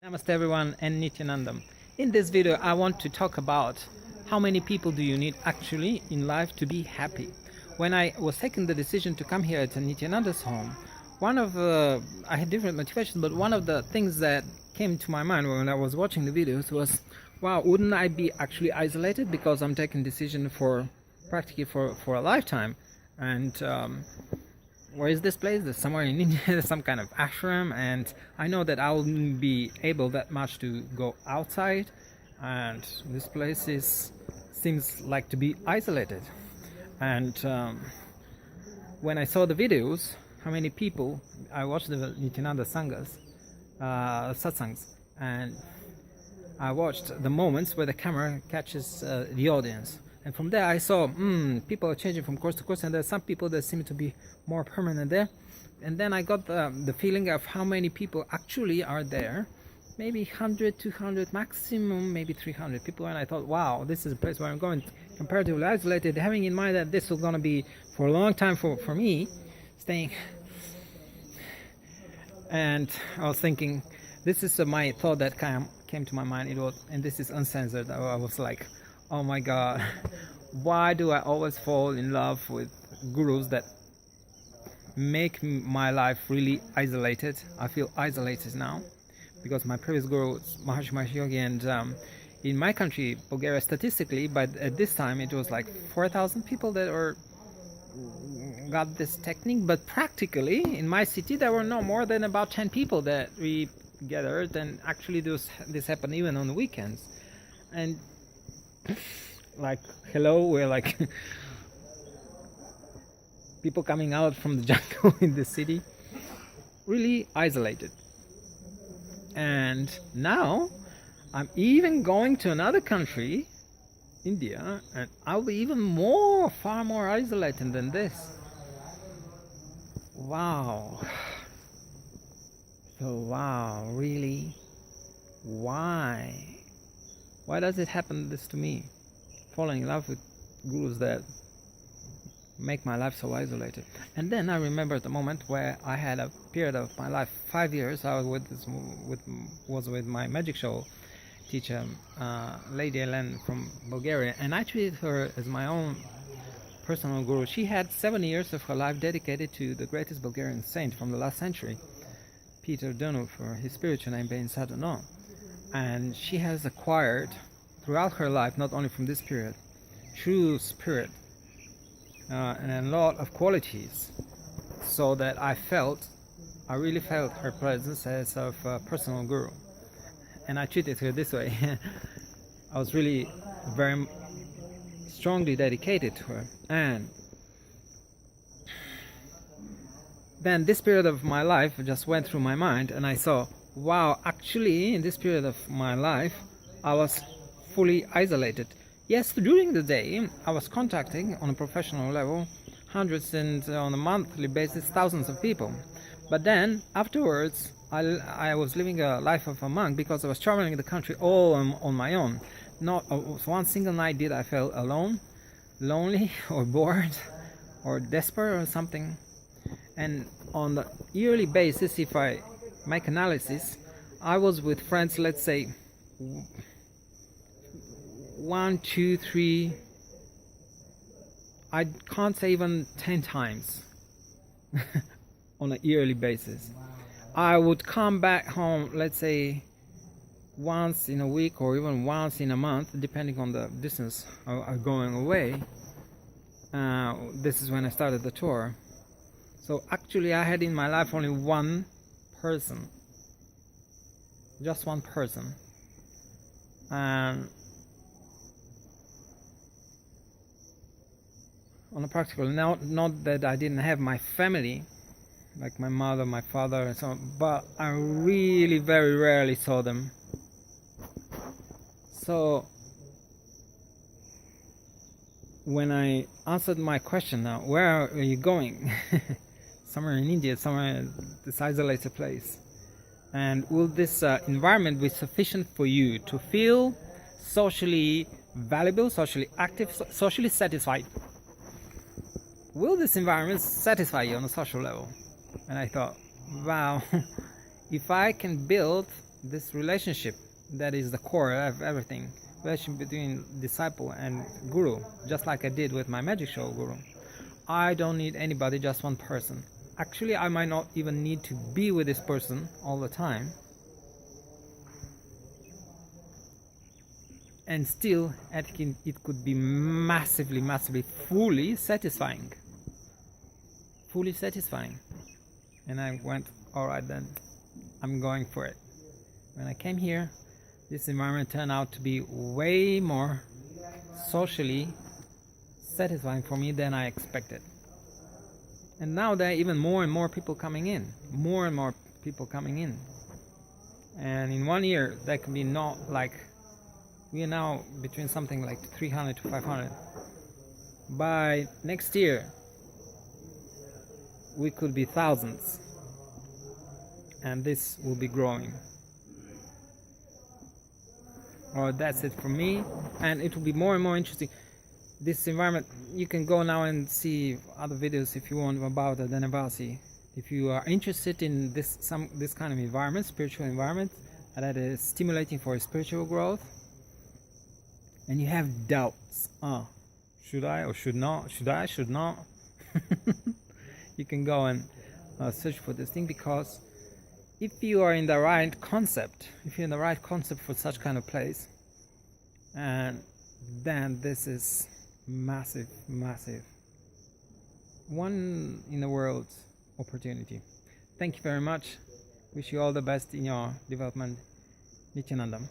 Namaste everyone and Nithyanandam. In this video I want to talk about how many people do you need actually in life to be happy. When I was taking the decision to come here to Nithyananda's home, I had different motivations, but one of the things that came to my mind when I was watching the videos was, wow, wouldn't I be actually isolated because I'm taking decision for practically for a lifetime. And where is this place? There's somewhere in India. There's some kind of ashram, and I know that I wouldn't be able that much to go outside, and this place seems like to be isolated. And when I saw the videos, how many people, I watched the Nithyananda Sanghas, satsangs, and I watched the moments where the camera catches the audience. And from there I saw people are changing from course to course, and there's some people that seem to be more permanent there. And then I got the feeling of how many people actually are there. Maybe 100, 200, maximum maybe 300 people. And I thought, wow, this is a place where I'm going comparatively isolated, having in mind that this was going to be for a long time for me staying. And I was thinking, this is my thought that came to my mind. And this is uncensored. I was like, oh my God, why do I always fall in love with gurus that make my life really isolated? I feel isolated now because my previous guru was Maharishi Mahesh Yogi, and in my country, Bulgaria, statistically, but at this time it was like 4,000 people that got this technique, but practically in my city there were no more than about 10 people that we gathered, and actually this happened even on the weekends. And like, hello, we're like people coming out from the jungle in the city, really isolated. And now I'm even going to another country, India, and I'll be even far more isolated than this. Wow. So wow, really? Why does it happen this to me? Falling in love with gurus that make my life so isolated. And then I remember the moment where I had a period of my life, 5 years. I was with my magic show teacher, Lady Ellen from Bulgaria, and I treated her as my own personal guru. She had 7 years of her life dedicated to the greatest Bulgarian saint from the last century, Peter Donu, for his spiritual name being Sadhana. And she has acquired throughout her life, not only from this period, true spirit and a lot of qualities, so that I really felt her presence as of a personal guru, and I treated her this way. I was really very strongly dedicated to her. And then this period of my life just went through my mind, and I saw, wow, actually in this period of my life I was fully isolated. Yes, during the day I was contacting on a professional level hundreds, and on a monthly basis thousands of people. But then afterwards I was living a life of a monk because I was traveling the country all on my own. Not one single night did I feel alone, lonely, or bored, or desperate or something. And on the yearly basis, if I make analysis, I was with friends, let's say 1, 2, 3, I can't say even 10 times on a yearly basis. I would come back home, let's say once in a week or even once in a month, depending on the distance of going away. This is when I started the tour. So actually I had in my life only one person, just one person. On a practical note, not that I didn't have my family, like my mother, my father, and so on, but I really very rarely saw them. So when I answered my question, now where are you going? Somewhere in India, somewhere in this isolated place. And will this environment be sufficient for you to feel socially valuable, socially active, socially satisfied? Will this environment satisfy you on a social level? And I thought, wow, if I can build this relationship that is the core of everything, relationship between disciple and guru, just like I did with my magic show guru. I don't need anybody, just one person. Actually, I might not even need to be with this person all the time, and still it could be massively fully satisfying. And I went, all right, then I'm going for it. When I came here, this environment turned out to be way more socially satisfying for me than I expected. And now there are even more and more people coming in. And in 1 year, that can be not like, we are now between something like 300 to 500. By next year, we could be thousands. And this will be growing. Or that's it for me. And it will be more and more interesting. This environment, you can go now and see other videos if you want about the Dhanavasi. If you are interested in this kind of environment, spiritual environment, that is stimulating for spiritual growth, and you have doubts, should I or should not, should not, you can go and search for this thing, because if you are in the right concept, for such kind of place, and then this is massive one in the world opportunity. Thank you very much. Wish you all the best in your development. Nithyanandam.